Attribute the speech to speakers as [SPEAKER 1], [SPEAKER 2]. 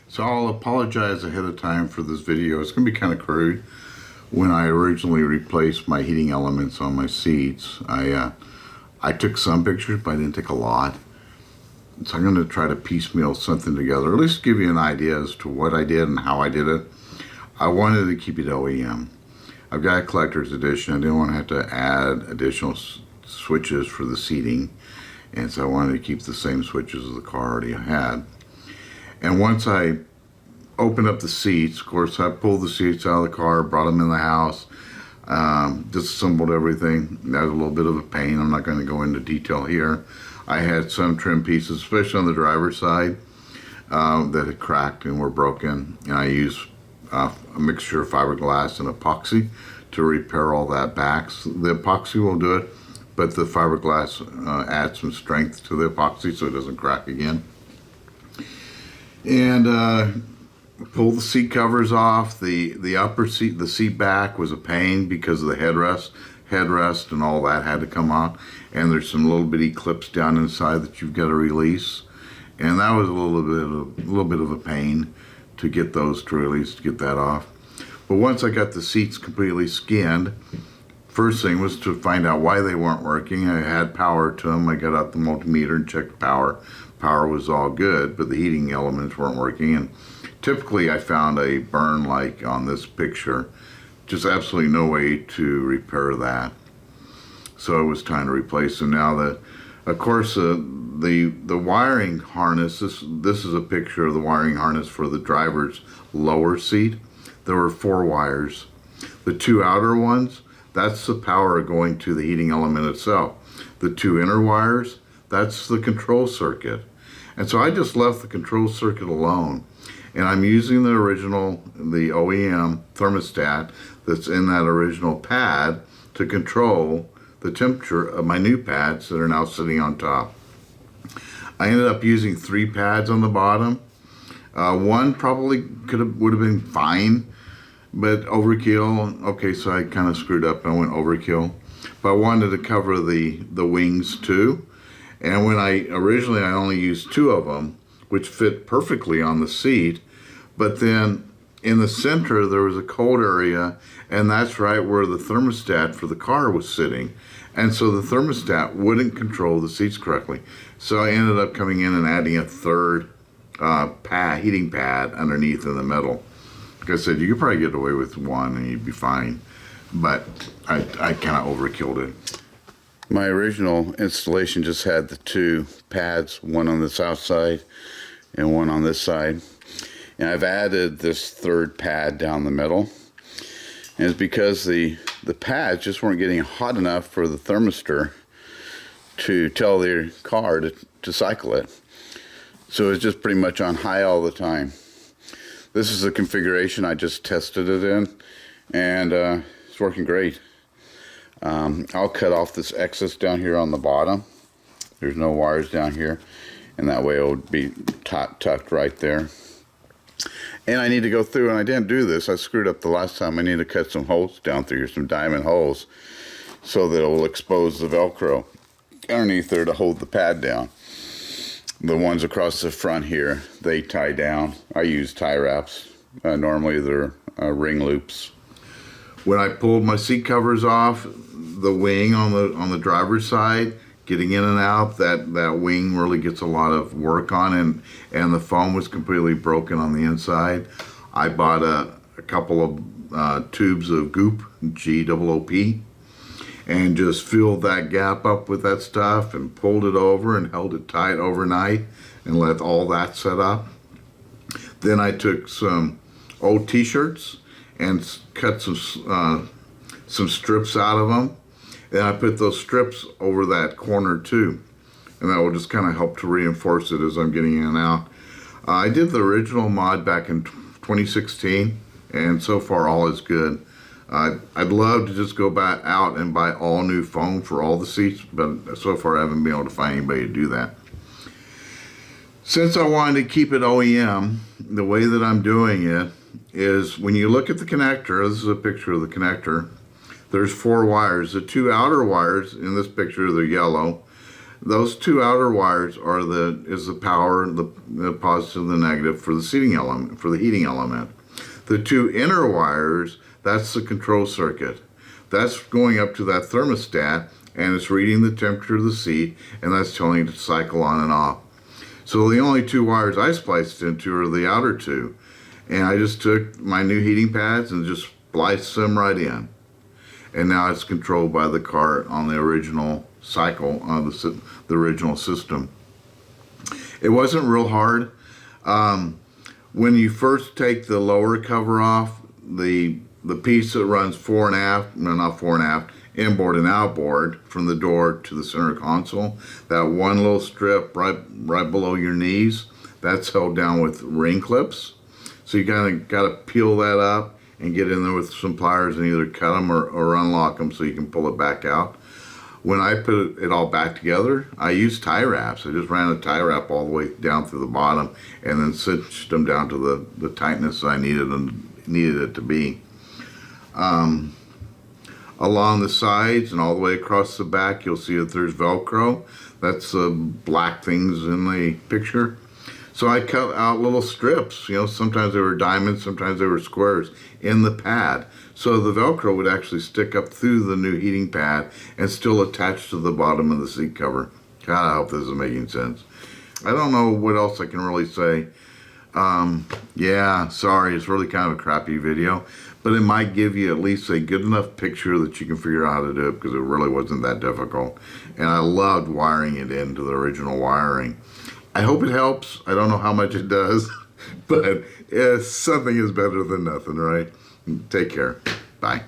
[SPEAKER 1] So I'll apologize ahead of time for this video. It's going to be kind of crude. When I originally replaced my heating elements on my seats, I took some pictures, but I didn't take a lot. So I'm going to try to piecemeal something together, at least give you an idea as to what I did and how I did it. I wanted to keep it OEM. I've got a collector's edition. I didn't want to have to add additional switches for the seating, and so I wanted to keep the same switches as the car already had. And once I opened up the seats, of course, I pulled the seats out of the car, brought them in the house, disassembled everything. That was a little bit of a pain. I'm not going to go into detail here. I had some trim pieces, especially on the driver's side, that had cracked and were broken. And I used a mixture of fiberglass and epoxy to repair all that back. So the epoxy will do it, but the fiberglass adds some strength to the epoxy so it doesn't crack again. And pull the seat covers off. The upper seat, the seat back was a pain because of the headrest and all that had to come out. And there's some little bitty clips down inside that you've got to release. And that was a little bit of a pain to get those to release, to get that off. But once I got the seats completely skinned, first thing was to find out why they weren't working. I had power to them. I got out the multimeter and checked power. Power was all good, but the heating elements weren't working. And typically I found a burn like on this picture. Just absolutely no way to repair that. So it was time to replace them. Now, of course, the wiring harness, this is a picture of the wiring harness for the driver's lower seat. There were 4 wires. The 2 outer ones, that's the power going to the heating element itself. The 2 inner wires, that's the control circuit. And so I just left the control circuit alone. And I'm using the original, the OEM thermostat that's in that original pad to control the temperature of my new pads that are now sitting on top. I ended up using 3 pads on the bottom. One probably would have been fine, but overkill. Okay, so I kind of screwed up. I went overkill. But I wanted to cover the wings too. And when I only used 2 of them, which fit perfectly on the seat. But then in the center, there was a cold area, and that's right where the thermostat for the car was sitting. And so the thermostat wouldn't control the seats correctly. So I ended up coming in and adding a 3rd heating pad underneath in the middle. Like I said, you could probably get away with 1 and you'd be fine. But I kind of overkilled it. My original installation just had the 2 pads, one on the south side and one on this side. And I've added this 3rd pad down the middle. And it's because the pads just weren't getting hot enough for the thermistor to tell the car to cycle it. So it's just pretty much on high all the time. This is the configuration I just tested it in, and it's working great. I'll cut off this excess down here on the bottom. There's no wires down here, and that way it would be tucked right there. And I need to go through, and I didn't do this, I screwed up the last time. I need to cut some holes down through here, some diamond holes, so that it will expose the Velcro underneath there to hold the pad down. The ones across the front here, they tie down. I use tie wraps. Normally they're ring loops. When I pulled my seat covers off, the wing on the driver's side, getting in and out, that wing really gets a lot of work on, and the foam was completely broken on the inside. I bought a couple of tubes of goop, G-O-O-P, and just filled that gap up with that stuff and pulled it over and held it tight overnight and let all that set up. Then I took some old t-shirts and cut some strips out of them. And I put those strips over that corner too. And that will just kind of help to reinforce it as I'm getting in and out. I did the original mod back in 2016, and so far all is good. I'd love to just go back out and buy all new foam for all the seats, but so far I haven't been able to find anybody to do that. Since I wanted to keep it OEM, the way that I'm doing it is when you look at the connector, this is a picture of the connector, there's 4 wires. The 2 outer wires in this picture, they're yellow. Those two outer wires are is the power, the positive and the negative for the seating element, for the heating element. The two inner wires, that's the control circuit. That's going up to that thermostat, and it's reading the temperature of the seat, and that's telling it to cycle on and off. So the only two wires I spliced into are the outer two. And I just took my new heating pads and just spliced them right in. And now it's controlled by the cart on the original cycle, on the original system. It wasn't real hard. When you first take the lower cover off, the piece that runs fore and aft, no, not fore and aft, inboard and outboard from the door to the center console, that one little strip right below your knees, that's held down with ring clips. So you kind of got to peel that up and get in there with some pliers and either cut them or unlock them so you can pull it back out. When I put it all back together, I used tie wraps. I just ran a tie wrap all the way down through the bottom and then cinched them down to the tightness I needed it to be. Along the sides and all the way across the back, you'll see that there's Velcro. That's the black things in the picture. So I cut out little strips, sometimes they were diamonds, sometimes they were squares in the pad. So the Velcro would actually stick up through the new heating pad and still attach to the bottom of the seat cover. God, I hope this is making sense. I don't know what else I can really say. Yeah, sorry, it's really kind of a crappy video, but it might give you at least a good enough picture that you can figure out how to do it, because it really wasn't that difficult. And I loved wiring it into the original wiring. I hope it helps. I don't know how much it does, but something is better than nothing, right? Take care. Bye.